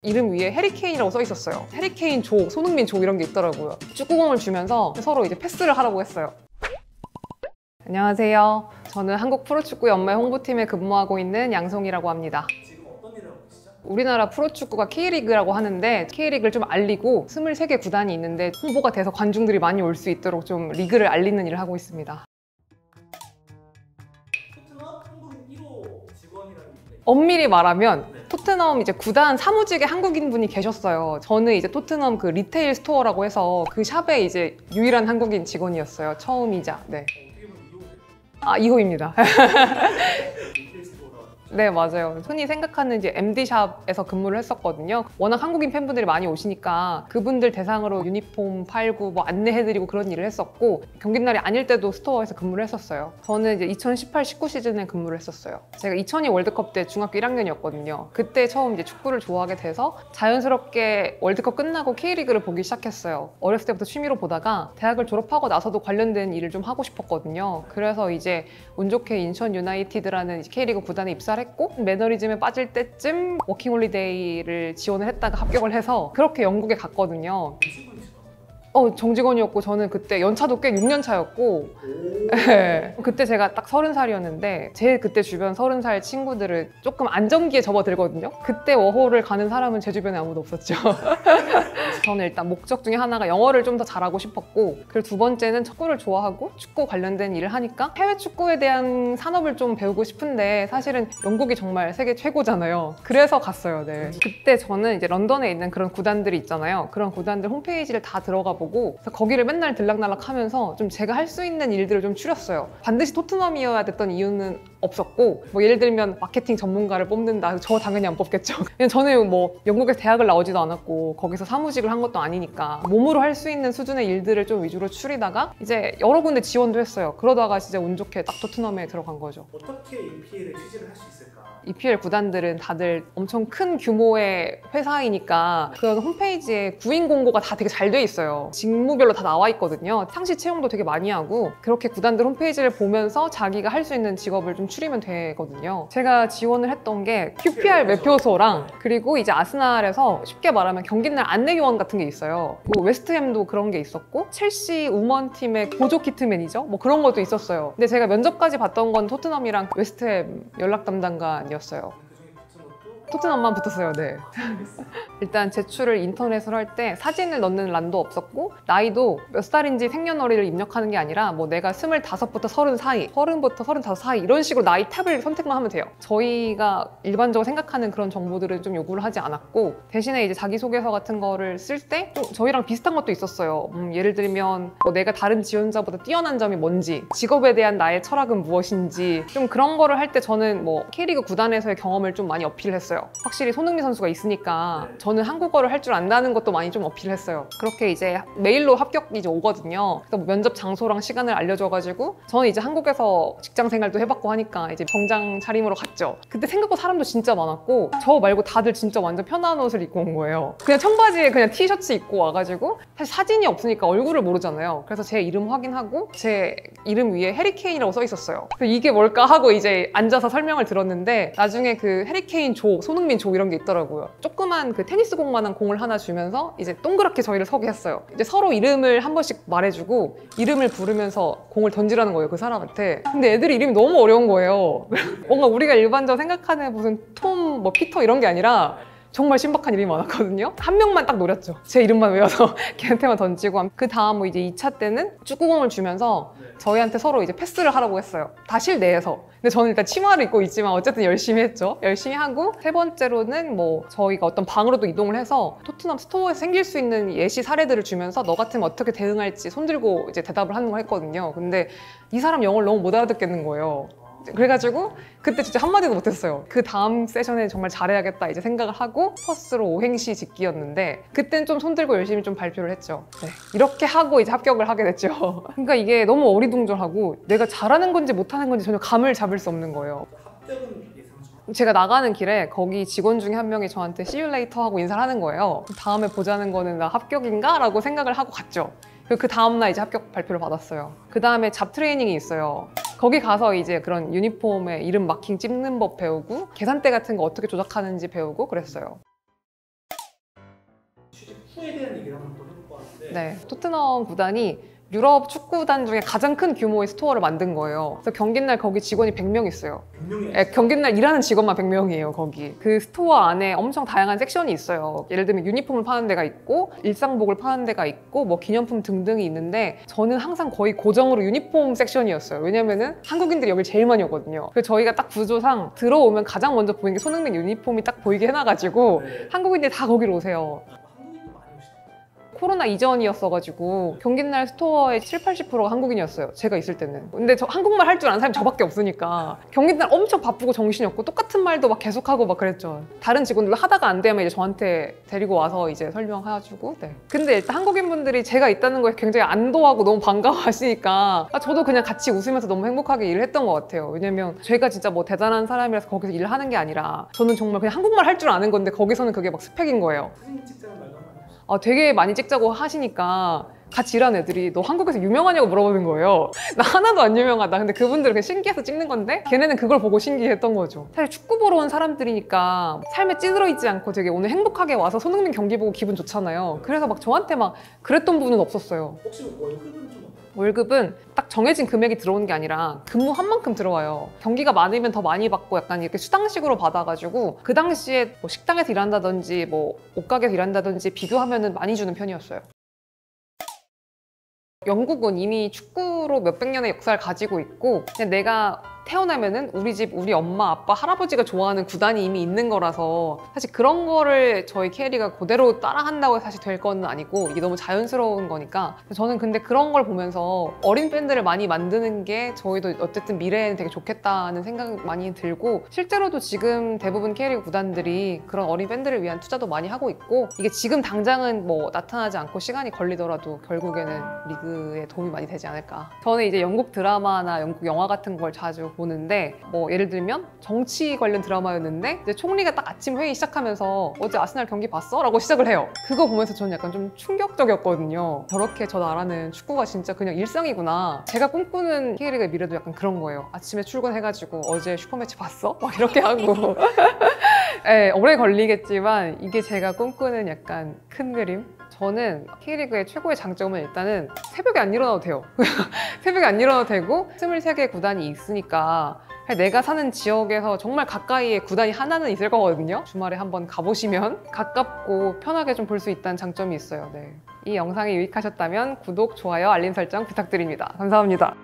이름 위에 해리케인이라고 써 있었어요. 해리케인 조, 손흥민 조 이런 게 있더라고요. 축구공을 주면서 서로 이제 패스를 하라고 했어요. 안녕하세요. 저는 한국 프로축구 연맹 홍보팀에 근무하고 있는 양송이라고 합니다. 지금 어떤 일을 하고 계시죠? 우리나라 프로축구가 K리그라고 하는데 K리그를 좀 알리고 23개 구단이 있는데 홍보가 돼서 관중들이 많이 올 수 있도록 좀 리그를 알리는 일을 하고 있습니다. 토트넘 한국인 1호 직원이라는 게 엄밀히 말하면 토트넘 이제 구단 사무직에 한국인 분이 계셨어요. 저는 이제 토트넘 그 리테일 스토어라고 해서 그 샵에 이제 유일한 한국인 직원이었어요. 처음이자. 네. 어떻게 보면 2호세요? 아, 2호입니다. 리테일 스토어가 네, 맞아요. 흔히 생각하는 이제 MD샵에서 근무를 했었거든요. 워낙 한국인 팬분들이 많이 오시니까 그분들 대상으로 유니폼 팔고 뭐 안내해드리고 그런 일을 했었고, 경기날이 아닐 때도 스토어에서 근무를 했었어요. 저는 이제 2018-19 시즌에 근무를 했었어요. 제가 2002 월드컵 때 중학교 1학년이었거든요. 그때 처음 이제 축구를 좋아하게 돼서 자연스럽게 월드컵 끝나고 K리그를 보기 시작했어요. 어렸을 때부터 취미로 보다가 대학을 졸업하고 나서도 관련된 일을 좀 하고 싶었거든요. 그래서 이제 운 좋게 인천 유나이티드라는 K리그 구단에 입사를 했고, 매너리즘에 빠질 때쯤 워킹홀리데이를 지원을 했다가 합격을 해서 그렇게 영국에 갔거든요. 직원이시다. 정직원이었고, 저는 그때 연차도 꽤 6년 차였고, 네. 그때 제가 딱 30살이었는데 제 그때 주변 30살 친구들은 조금 안정기에 접어들거든요. 그때 워홀을 가는 사람은 제 주변에 아무도 없었죠. 저는 일단 목적 중에 하나가 영어를 좀 더 잘하고 싶었고, 그리고 두 번째는 축구를 좋아하고 축구 관련된 일을 하니까 해외 축구에 대한 산업을 좀 배우고 싶은데, 사실은 영국이 정말 세계 최고잖아요. 그래서 갔어요. 네. 그때 저는 이제 런던에 있는 그런 구단들이 있잖아요. 그런 구단들 홈페이지를 다 들어가 보고, 그래서 거기를 맨날 들락날락 하면서 좀 제가 할 수 있는 일들을 좀 추렸어요. 반드시 토트넘이어야 됐던 이유는 없었고, 뭐 예를 들면 마케팅 전문가를 뽑는다, 저 당연히 안 뽑겠죠. 왜냐면 저는 뭐 영국에서 대학을 나오지도 않았고 거기서 사무직을 한 것도 아니니까 몸으로 할 수 있는 수준의 일들을 좀 위주로 추리다가 이제 여러 군데 지원도 했어요. 그러다가 진짜 운 좋게 딱 토트넘에 들어간 거죠. 어떻게 EPL에 취직을 할 수 있을까? EPL 구단들은 다들 엄청 큰 규모의 회사이니까 그런 홈페이지에 구인 공고가 다 되게 잘 돼 있어요. 직무별로 다 나와 있거든요. 상시 채용도 되게 많이 하고, 그렇게 구단들 홈페이지를 보면서 자기가 할 수 있는 직업을 좀 추리면 되거든요. 제가 지원을 했던 게 QPR 매표소랑, 그리고 이제 아스날에서 쉽게 말하면 경기날 안내요원 같은 게 있어요. 뭐 웨스트햄도 그런 게 있었고, 첼시 우먼팀의 보조 키트 매니저? 뭐 그런 것도 있었어요. 근데 제가 면접까지 봤던 건 토트넘이랑 웨스트햄 연락 담당관이었어요. 그중에 붙은 것도 토트넘만 붙었어요. 네. 일단 제출을 인터넷으로 할 때 사진을 넣는 란도 없었고, 나이도 몇 살인지 생년월일을 입력하는 게 아니라 뭐 내가 25부터 30 사이, 30부터 35 사이 이런 식으로 나이 탭을 선택만 하면 돼요. 저희가 일반적으로 생각하는 그런 정보들은 좀 요구를 하지 않았고, 대신에 이제 자기소개서 같은 거를 쓸 때 좀 저희랑 비슷한 것도 있었어요. 예를 들면 뭐 내가 다른 지원자보다 뛰어난 점이 뭔지, 직업에 대한 나의 철학은 무엇인지, 좀 그런 거를 할 때 저는 뭐 K리그 구단에서의 경험을 좀 많이 어필을 했어요. 확실히 손흥민 선수가 있으니까 저는 한국어를 할 줄 안다는 것도 많이 좀 어필을 했어요. 그렇게 이제 메일로 합격이 이제 오거든요. 그래서 뭐 면접 장소랑 시간을 알려줘가지고, 저는 이제 한국에서 직장 생활도 해봤고 하니까 이제 정장 차림으로 갔죠. 그때 생각보다 사람도 진짜 많았고, 저 말고 다들 진짜 완전 편한 옷을 입고 온 거예요. 그냥 청바지에 그냥 티셔츠 입고 와가지고, 사실 사진이 없으니까 얼굴을 모르잖아요. 그래서 제 이름 확인하고 제 이름 위에 해리케인이라고 써 있었어요. 그래서 이게 뭘까 하고 이제 앉아서 설명을 들었는데, 나중에 그 해리케인 조, 손흥민 조 이런 게 있더라고요. 조그만 그 테니스 공만한 공을 하나 주면서 이제 동그랗게 저희를 서게 했어요. 이제 서로 이름을 한 번씩 말해주고 이름을 부르면서 공을 던지라는 거예요, 그 사람한테. 근데 애들이 이름이 너무 어려운 거예요. 뭔가 우리가 일반적으로 생각하는 무슨 톰, 뭐 피터 이런 게 아니라 정말 신박한 이름이 많았거든요. 한 명만 딱 노렸죠. 제 이름만 외워서 걔한테만 던지고. 그 다음 뭐 이제 2차 때는 축구공을 주면서 저희한테 서로 이제 패스를 하라고 했어요. 다 실내에서. 근데 저는 일단 치마를 입고 있지만 어쨌든 열심히 했죠. 열심히 하고, 세 번째로는 뭐 저희가 어떤 방으로도 이동을 해서 토트넘 스토어에서 생길 수 있는 예시 사례들을 주면서 너 같으면 어떻게 대응할지 손들고 이제 대답을 하는 걸 했거든요. 근데 이 사람 영어를 너무 못 알아듣겠는 거예요. 그래가지고 그때 진짜 한마디도 못했어요. 그 다음 세션에 정말 잘해야겠다 이제 생각을 하고 퍼스로 오행시 짓기였는데, 그땐 좀 손들고 열심히 좀 발표를 했죠. 네. 이렇게 하고 이제 합격을 하게 됐죠. 그러니까 이게 너무 어리둥절하고 내가 잘하는 건지 못하는 건지 전혀 감을 잡을 수 없는 거예요. 합격은 예상 중. 제가 나가는 길에 거기 직원 중에 한 명이 저한테 See you later 하고 인사를 하는 거예요. 다음에 보자는 거는 나 합격인가? 라고 생각을 하고 갔죠. 그 다음날 이제 합격 발표를 받았어요. 그 다음에 잡 트레이닝이 있어요. 거기 가서 이제 그런 유니폼에 이름 마킹 찍는 법 배우고, 계산대 같은 거 어떻게 조작하는지 배우고 그랬어요. 취직 후에 대한 얘기를 한번 또 해볼 것 같은데 네, 토트넘 구단이 유럽 축구단 중에 가장 큰 규모의 스토어를 만든 거예요. 그래서 경기날 거기 직원이 100명 있어요. 100명이 예, 경기날 일하는 직원만 100명이에요, 거기. 그 스토어 안에 엄청 다양한 섹션이 있어요. 예를 들면 유니폼을 파는 데가 있고, 일상복을 파는 데가 있고, 뭐 기념품 등등이 있는데, 저는 항상 거의 고정으로 유니폼 섹션이었어요. 왜냐면은 한국인들이 여길 제일 많이 오거든요. 그래서 저희가 딱 구조상 들어오면 가장 먼저 보이는 게 손흥민 유니폼이 딱 보이게 해놔가지고, 네. 한국인들이 다 거기로 오세요. 한국인도 많이 오시나요? 코로나 이전이었어가지고 경기날 스토어의 70~80%가 한국인이었어요. 제가 있을 때는. 근데 저 한국말 할 줄 아는 사람이 저밖에 없으니까 경기날 엄청 바쁘고 정신이 없고 똑같은 말도 막 계속하고 막 그랬죠. 다른 직원들도 하다가 안 되면 이제 저한테 데리고 와서 이제 설명해가지고. 네. 근데 일단 한국인분들이 제가 있다는 거에 굉장히 안도하고 너무 반가워하시니까 저도 그냥 같이 웃으면서 너무 행복하게 일을 했던 것 같아요. 왜냐면 제가 진짜 뭐 대단한 사람이라서 거기서 일을 하는 게 아니라 저는 정말 그냥 한국말 할 줄 아는 건데 거기서는 그게 막 스펙인 거예요. 사진 찍자는 말도 한번 해주세요. 되게 많이 찍자고 하시니까 같이 일하는 애들이 너 한국에서 유명하냐고 물어보는 거예요. 나 하나도 안 유명하다. 근데 그분들은 그냥 신기해서 찍는 건데 걔네는 그걸 보고 신기했던 거죠. 사실 축구 보러 온 사람들이니까 삶에 찌들어 있지 않고 되게 오늘 행복하게 와서 손흥민 경기 보고 기분 좋잖아요. 그래서 막 저한테 막 그랬던 분은 없었어요. 혹시 월급은 좀 어때요? 월급은 딱 정해진 금액이 들어오는 게 아니라 근무한 만큼 들어와요. 경기가 많으면 더 많이 받고 약간 이렇게 수당식으로 받아가지고 그 당시에 뭐 식당에서 일한다든지 뭐 옷가게에서 일한다든지 비교하면 많이 주는 편이었어요. 영국은 이미 축구로 몇백 년의 역사를 가지고 있고 그냥 내가 태어나면은 우리 집, 우리 엄마, 아빠, 할아버지가 좋아하는 구단이 이미 있는 거라서 사실 그런 거를 저희 캐리가 그대로 따라한다고 해서 사실 될 건 아니고 이게 너무 자연스러운 거니까 저는 근데 그런 걸 보면서 어린 팬들을 많이 만드는 게 저희도 어쨌든 미래에는 되게 좋겠다는 생각 많이 들고 실제로도 지금 대부분 캐리 구단들이 그런 어린 팬들을 위한 투자도 많이 하고 있고 이게 지금 당장은 뭐 나타나지 않고 시간이 걸리더라도 결국에는 리그에 도움이 많이 되지 않을까. 저는 이제 영국 드라마나 영국 영화 같은 걸 자주 보는데 뭐 예를 들면 정치 관련 드라마였는데 이제 총리가 딱 아침 회의 시작하면서 어제 아스날 경기 봤어? 라고 시작을 해요. 그거 보면서 저는 약간 좀 충격적이었거든요. 저렇게 저 나라는 축구가 진짜 그냥 일상이구나. 제가 꿈꾸는 K리그의 미래도 약간 그런 거예요. 아침에 출근해가지고 어제 슈퍼매치 봤어? 막 이렇게 하고 네, 오래 걸리겠지만 이게 제가 꿈꾸는 약간 큰 그림? 저는 K리그의 최고의 장점은 일단은 새벽에 안 일어나도 돼요. 새벽에 안 일어나도 되고 23개 구단이 있으니까 내가 사는 지역에서 정말 가까이에 구단이 하나는 있을 거거든요. 주말에 한번 가보시면 가깝고 편하게 좀 볼 수 있다는 장점이 있어요. 네. 이 영상이 유익하셨다면 구독, 좋아요, 알림 설정 부탁드립니다. 감사합니다.